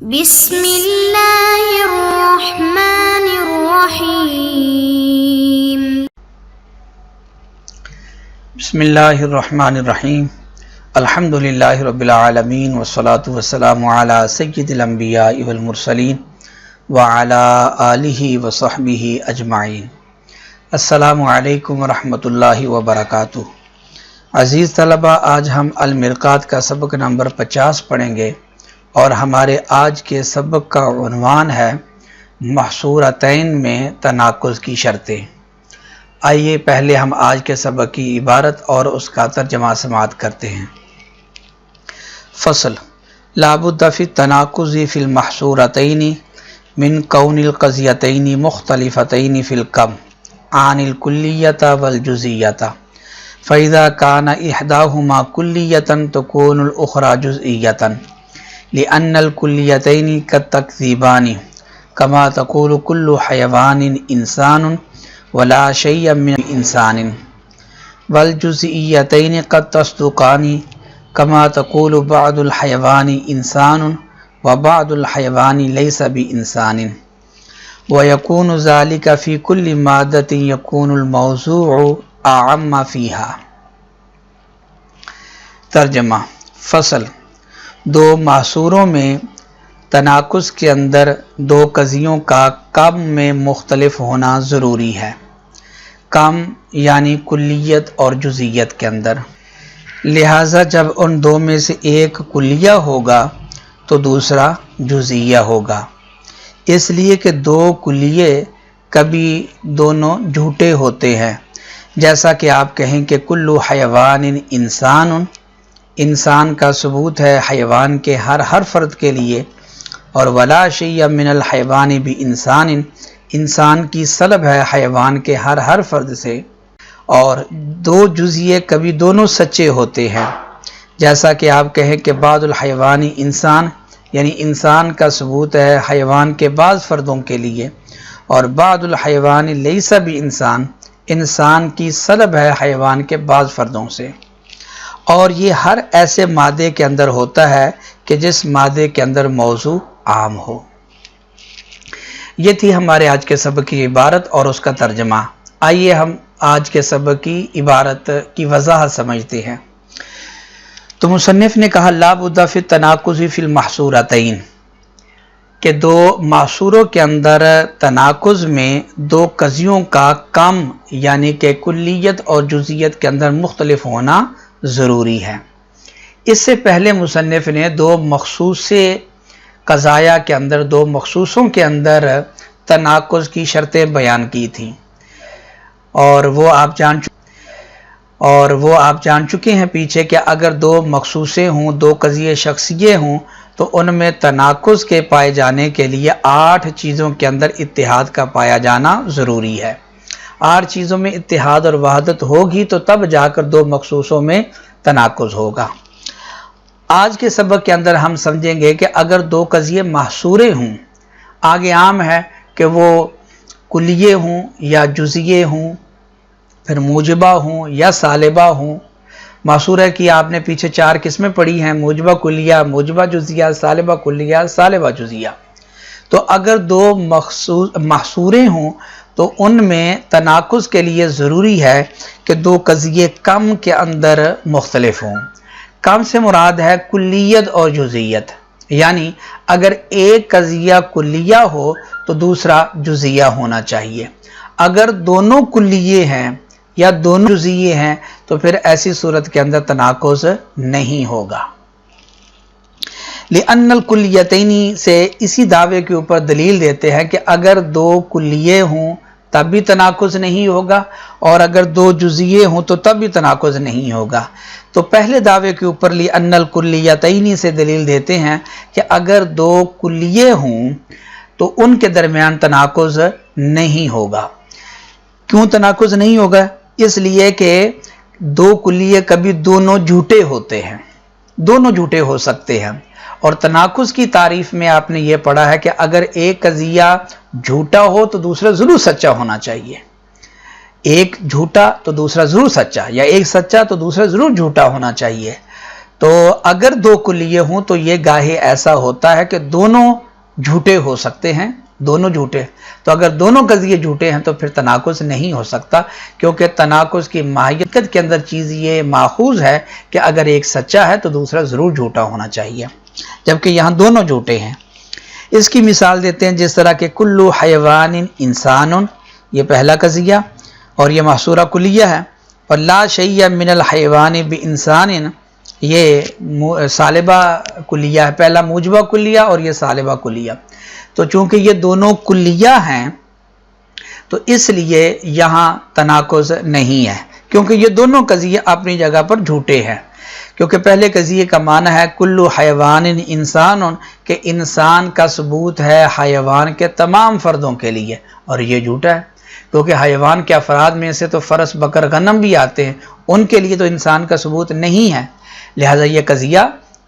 بسم اللہ الرحمن الرحیم بسم اللہ الرحمن الرحیم الحمدللہ رب العالمین والصلاة والسلام علی سید الانبیاء والمرسلین وعلی آلہ وصحبہ اجمعین۔ السلام علیکم ورحمۃ اللہ وبرکاتہ۔ عزیز طلبہ، آج ہم المرقات کا سبق نمبر 50 پڑھیں گے اور ہمارے آج کے سبق کا عنوان ہے محصورتین میں تناقض کی شرطیں۔ آئیے پہلے ہم آج کے سبق کی عبارت اور اس کا ترجمہ سماعت کرتے ہیں۔ فصل لا بد فی التناقض فی المحصورتین من کون القضیتین مختلفتین فی الکم عن الکلیۃ والجزئیۃ فاذا کان احداہما کلیۃ تکون الاخری جزئیۃ لأن الکلیتین کالتکذیبان کما تقول کل حیوان انسان ولا شیء من انسان والجزئیتین قد تصدقان کما تقول بعض الحیوان انسان وبعض الحیوان لیس بانسان ویکون ذلك فی کل مادۃ یکون الموضوع اعم فیہا۔ ترجمہ۔ فصل دو محصوروں میں تناقض کے اندر دو قضیوں کا کم میں مختلف ہونا ضروری ہے۔ کم یعنی کلیت اور جزئیت کے اندر، لہذا جب ان دو میں سے ایک کلیہ ہوگا تو دوسرا جزئیہ ہوگا، اس لیے کہ دو کلیے کبھی دونوں جھوٹے ہوتے ہیں، جیسا کہ آپ کہیں کہ کل حیوان انسان، انسان کا ثبوت ہے حیوان کے ہر فرد کے لیے، اور ولا شیء من الحیوان بانسان، انسان کی سلب ہے حیوان کے ہر فرد سے، اور دو جزئیے کبھی دونوں سچے ہوتے ہیں، جیسا کہ آپ کہیں کہ بعض الحیوان انسان، یعنی انسان کا ثبوت ہے حیوان کے بعض فردوں کے لیے، اور بعض الحیوان لیس بانسان، انسان کی سلب ہے حیوان کے بعض فردوں سے، اور یہ ہر ایسے مادے کے اندر ہوتا ہے کہ جس مادے کے اندر موضوع عام ہو۔ یہ تھی ہمارے آج کے سبق کی عبارت اور اس کا ترجمہ۔ آئیے ہم آج کے سبق کی عبارت کی وضاحت سمجھتے ہیں۔ تو مصنف نے کہا لا بد فی التناقض فی المحصورتین، کہ دو محصوروں کے اندر تناقض میں دو قضیوں کا کم یعنی کہ کلیت اور جزئیت کے اندر مختلف ہونا ضروری ہے۔ اس سے پہلے مصنف نے دو مخصوص قضایا کے اندر، دو مخصوصوں کے اندر تناقض کی شرطیں بیان کی تھیں، اور وہ آپ جان چکے ہیں پیچھے کہ اگر دو مخصوصے ہوں، دو قضیے شخصیے ہوں، تو ان میں تناقض کے پائے جانے کے لیے 8 چیزوں کے اندر اتحاد کا پایا جانا ضروری ہے۔ 8 چیزوں میں اتحاد اور وحدت ہوگی تو تب جا کر دو مخصوصوں میں تناقض ہوگا۔ آج کے سبق کے اندر ہم سمجھیں گے کہ اگر دو قضیے محصورے ہوں، آگے عام ہے کہ وہ کلیے ہوں یا جزئیے ہوں، پھر موجبہ ہوں یا سالبہ ہوں۔ محصورہ کی آپ نے پیچھے 4 قسمیں پڑھی ہیں، موجبہ کلیہ، موجبہ جزئیہ، سالبہ کلیہ، سالبہ جزئیہ۔ تو اگر دو محصورے ہوں تو ان میں تناقض کے لیے ضروری ہے کہ دو قضیے کم کے اندر مختلف ہوں۔ کم سے مراد ہے کلیت اور جزئیت، یعنی اگر ایک قضیہ کلیہ ہو تو دوسرا جزئیہ ہونا چاہیے۔ اگر دونوں کلیے ہیں یا دونوں جزئیے ہیں تو پھر ایسی صورت کے اندر تناقض نہیں ہوگا۔ لأن الکلیتین سے اسی دعوے کے اوپر دلیل دیتے ہیں کہ اگر دو کلیے ہوں تب بھی تناقض نہیں ہوگا، اور اگر دو جزئیے ہوں تو تب بھی تناقض نہیں ہوگا۔ تو پہلے دعوے کے اوپر لأن الکلیتین سے دلیل دیتے ہیں کہ اگر دو کلیے ہوں تو ان کے درمیان تناقض نہیں ہوگا۔ کیوں تناقض نہیں ہوگا؟ اس لیے کہ دو کلیے کبھی دونوں جھوٹے ہوتے ہیں، دونوں جھوٹے ہو سکتے ہیں، اور تناقض کی تعریف میں آپ نے یہ پڑھا ہے کہ اگر ایک قضیہ جھوٹا ہو تو دوسرا ضرور سچا ہونا چاہیے، ایک جھوٹا تو دوسرا ضرور سچا، یا ایک سچا تو دوسرا ضرور جھوٹا ہونا چاہیے۔ تو اگر دو کلیے ہوں تو یہ گاہے ایسا ہوتا ہے کہ دونوں جھوٹے ہو سکتے ہیں، دونوں جھوٹے. تو اگر دونوں قضیے جھوٹے ہیں تو پھر تناقض نہیں ہو سکتا، کیونکہ تناقض کی ماہیت کے اندر چیز یہ ماخوذ ہے کہ اگر ایک سچا ہے تو دوسرا ضرور جھوٹا ہونا چاہیے، جبکہ یہاں دونوں جھوٹے ہیں. اس کی مثال دیتے ہیں جس طرح کہ کلو حیوان انسان، یہ پہلا قضیہ اور یہ محصورہ کلیہ ہے، اور لا شیء من الحیوان بانسان، یہ سالبہ کلیہ ہے، پہلا موجبہ کلیہ اور یہ سالبہ کلیہ. تو چونکہ یہ دونوں کلیہ ہیں تو اس لیے یہاں تناقض نہیں ہے، کیونکہ یہ دونوں قضیے اپنی جگہ پر جھوٹے ہیں. کیونکہ پہلے قضیے کا معنی ہے کلو حیوان انسان، کہ انسان کا ثبوت ہے حیوان کے تمام فردوں کے لیے، اور یہ جھوٹا ہے، کیونکہ حیوان کے افراد میں سے تو فرس بکر غنم بھی آتے ہیں، ان کے لیے تو انسان کا ثبوت نہیں ہے، لہذا یہ قضیہ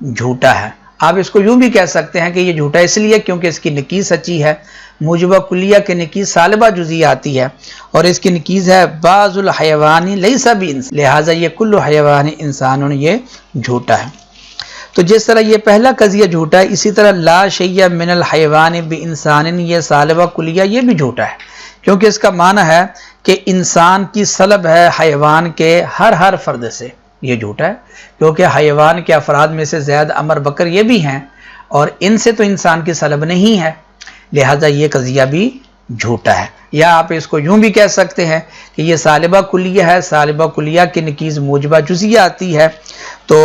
جھوٹا ہے. آپ اس کو یوں بھی کہہ سکتے ہیں کہ یہ جھوٹا اس لیے کیونکہ اس کی نکیز سچی ہے. موجبہ کلیہ کی نکیز سالبہ جزیہ آتی ہے، اور اس کی نکیز ہے بعض الحیوان لیس بانسان، لہذا یہ کل حیوان انسان، یہ جھوٹا ہے. تو جس طرح یہ پہلا قضیہ جھوٹا ہے، اسی طرح لا شیء من الحیوان بانسان، یہ سالبہ کلیہ یہ بھی جھوٹا ہے، کیونکہ اس کا معنی ہے کہ انسان کی سلب ہے حیوان کے ہر فرد سے. یہ جھوٹا ہے کیونکہ حیوان کے افراد میں سے زید، عمر، بکر یہ بھی ہیں، اور ان سے تو انسان کی سلب نہیں ہے، لہذا یہ قضیہ بھی جھوٹا ہے. یا آپ اس کو یوں بھی کہہ سکتے ہیں کہ یہ سالبہ کلیہ ہے، سالبہ کلیہ کی نکیز موجبہ جزیہ آتی ہے، تو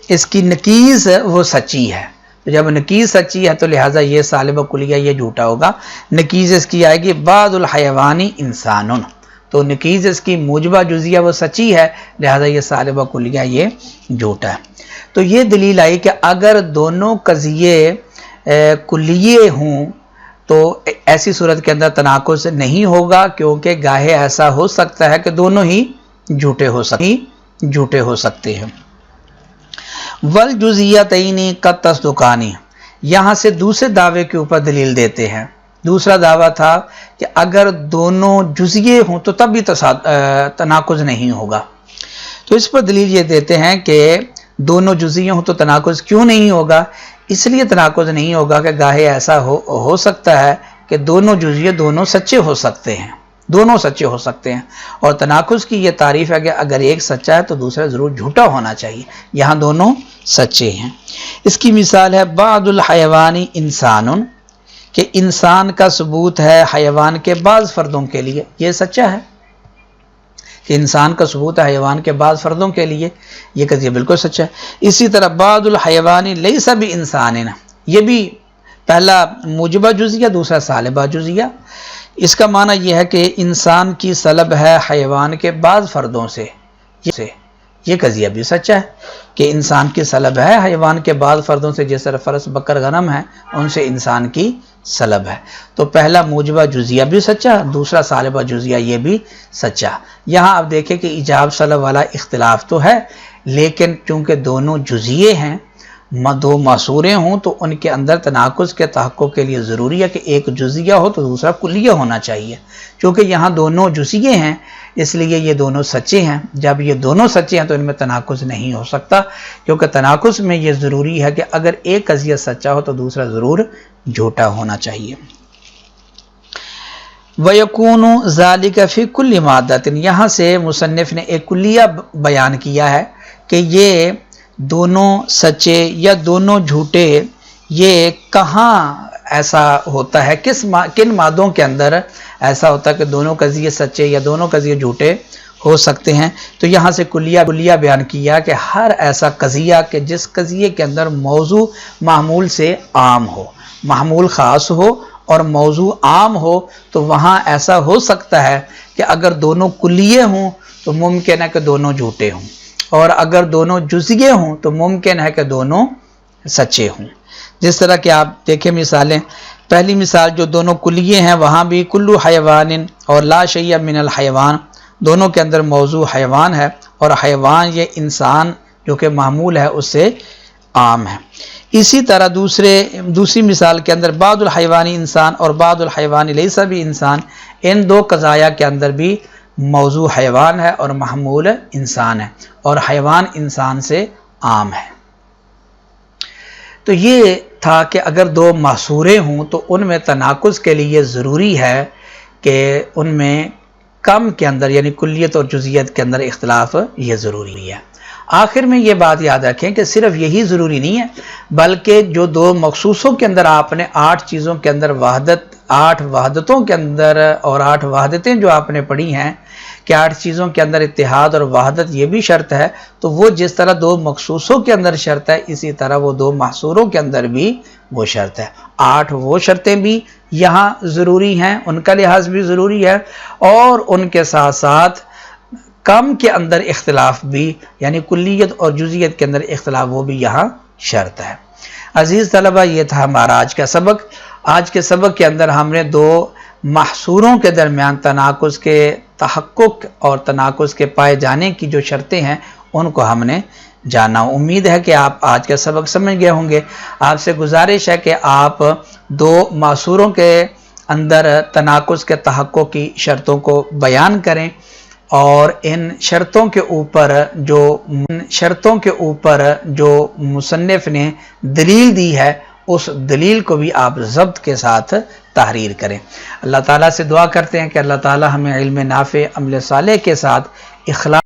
اس کی نکیز وہ سچی ہے. جب نکیز سچی ہے تو لہٰذا یہ سالبہ کلیہ یہ جھوٹا ہوگا. نکیز اس کی آئے گی بعض الحیوان انسان، تو نکیز اس کی موجبہ جزیہ وہ سچی ہے، لہذا یہ سالبہ کلیہ یہ جھوٹا ہے. تو یہ دلیل آئی کہ اگر دونوں قضیے کلیے ہوں تو ایسی صورت کے اندر تناقض نہیں ہوگا، کیونکہ گاہے ایسا ہو سکتا ہے کہ دونوں ہی جھوٹے ہو سکتے ہیں. والجزیتین قد تصدقان، یہاں سے دوسرے دعوے کے اوپر دلیل دیتے ہیں. دوسرا دعویٰ تھا کہ اگر دونوں جزیے ہوں تو تب بھی تناقض نہیں ہوگا. تو اس پر دلیل یہ دیتے ہیں کہ دونوں جزیے ہوں تو تناقض کیوں نہیں ہوگا؟ اس لیے تناقض نہیں ہوگا کہ گاہے ایسا ہو سکتا ہے کہ دونوں جزیے دونوں سچے ہو سکتے ہیں، اور تناقض کی یہ تعریف ہے کہ اگر ایک سچا ہے تو دوسرا ضرور جھوٹا ہونا چاہیے. یہاں دونوں سچے ہیں. اس کی مثال ہے بعض الحیوان انسان، کہ انسان کا ثبوت ہے حیوان کے بعض فردوں کے لیے، یہ سچا ہے کہ انسان کا ثبوت ہے حیوان کے بعض فردوں کے لیے، یہ قضیہ بالکل سچا ہے. اسی طرح بعض الحیوان لیس بانسان، یہ بھی پہلا موجبہ جزیہ، دوسرا سالبہ جزیہ. اس کا معنی یہ ہے کہ انسان کی سلب ہے حیوان کے بعض فردوں سے، یہ قضیہ بھی سچا ہے کہ انسان کی سلب ہے حیوان کے بعض فردوں سے، جس طرح فرس، بکر، غنم ہے، ان سے انسان کی سلب ہے. تو پہلا موجبہ جزیہ بھی سچا، دوسرا سالبہ جزیہ یہ بھی سچا. یہاں آپ دیکھیں کہ ایجاب سلب والا اختلاف تو ہے، لیکن چونکہ دونوں جزیے ہیں، دو معصورے ہوں، تو ان کے اندر تناقض کے تحقق کے لیے ضروری ہے کہ ایک جزیہ ہو تو دوسرا کلیہ ہونا چاہیے. چونکہ یہاں دونوں جزیے ہیں اس لیے یہ دونوں سچے ہیں. جب یہ دونوں سچے ہیں تو ان میں تناقض نہیں ہو سکتا، کیونکہ تناقض میں یہ ضروری ہے کہ اگر ایک قضیہ سچا ہو تو دوسرا ضرور جھوٹا ہونا چاہیے. وَيَكُونُ ذَلِكَ فِي كُلِّ مَادَّةٍ، یہاں سے مصنف نے ایک کلیہ بیان کیا ہے کہ یہ دونوں سچے یا دونوں جھوٹے یہ کہاں ایسا ہوتا ہے، کن مادوں کے اندر ایسا ہوتا ہے کہ دونوں قضیے سچے یا دونوں قضیے جھوٹے ہو سکتے ہیں. تو یہاں سے کلیہ بیان کیا کہ ہر ایسا قضیہ کہ جس قضیے کے اندر موضوع معمول سے عام ہو، معمول خاص ہو اور موضوع عام ہو، تو وہاں ایسا ہو سکتا ہے کہ اگر دونوں کلیے ہوں تو ممکن ہے کہ دونوں جھوٹے ہوں، اور اگر دونوں جزیے ہوں تو ممکن ہے کہ دونوں سچے ہوں. جس طرح کہ آپ دیکھیں مثالیں، پہلی مثال جو دونوں کلیے ہیں وہاں بھی کلو حیوان اور لا شیء من الحیوان، دونوں کے اندر موضوع حیوان ہے، اور حیوان یہ انسان جو کہ معمول ہے اس سے عام ہے. اسی طرح دوسری مثال کے اندر بعض الحیوان انسان اور بعض الحیوان لیس بانسان، ان دو قضایا کے اندر بھی موضوع حیوان ہے اور محمول انسان ہے، اور حیوان انسان سے عام ہے. تو یہ تھا کہ اگر دو محصورے ہوں تو ان میں تناقض کے لیے ضروری ہے کہ ان میں کم کے اندر یعنی کلیت اور جزئیت کے اندر اختلاف یہ ضروری ہے۔ آخر میں یہ بات یاد رکھیں کہ صرف یہی ضروری نہیں ہے، بلکہ جو دو مخصوصوں کے اندر آپ نے 8 چیزوں کے اندر 8 وحدتوں کے اندر اور 8 وحدتیں جو آپ نے پڑھی ہیں کہ 8 چیزوں کے اندر اتحاد اور وحدت یہ بھی شرط ہے، تو وہ جس طرح دو مخصوصوں کے اندر شرط ہے اسی طرح وہ دو محصوروں کے اندر بھی وہ شرط ہے۔ 8 وہ شرطیں بھی یہاں ضروری ہیں، ان کا لحاظ بھی ضروری ہے، اور ان کے ساتھ ساتھ کم کے اندر اختلاف بھی یعنی کلیت اور جزئیت کے اندر اختلاف وہ بھی یہاں شرط ہے۔ عزیز طلبہ، یہ تھا ہمارا آج کا سبق۔ آج کے سبق کے اندر ہم نے دو محصوروں کے درمیان تناقض کے تحقق اور تناقض کے پائے جانے کی جو شرطیں ہیں ان کو ہم نے جانا۔ امید ہے کہ آپ آج کا سبق سمجھ گئے ہوں گے۔ آپ سے گزارش ہے کہ آپ دو محصوروں کے اندر تناقض کے تحقق کی شرطوں کو بیان کریں، اور ان شرطوں کے اوپر جو مصنف نے دلیل دی ہے اس دلیل کو بھی آپ ضبط کے ساتھ تحریر کریں۔ اللہ تعالیٰ سے دعا کرتے ہیں کہ اللہ تعالیٰ ہمیں علم نافع، عمل صالح کے ساتھ اخلاص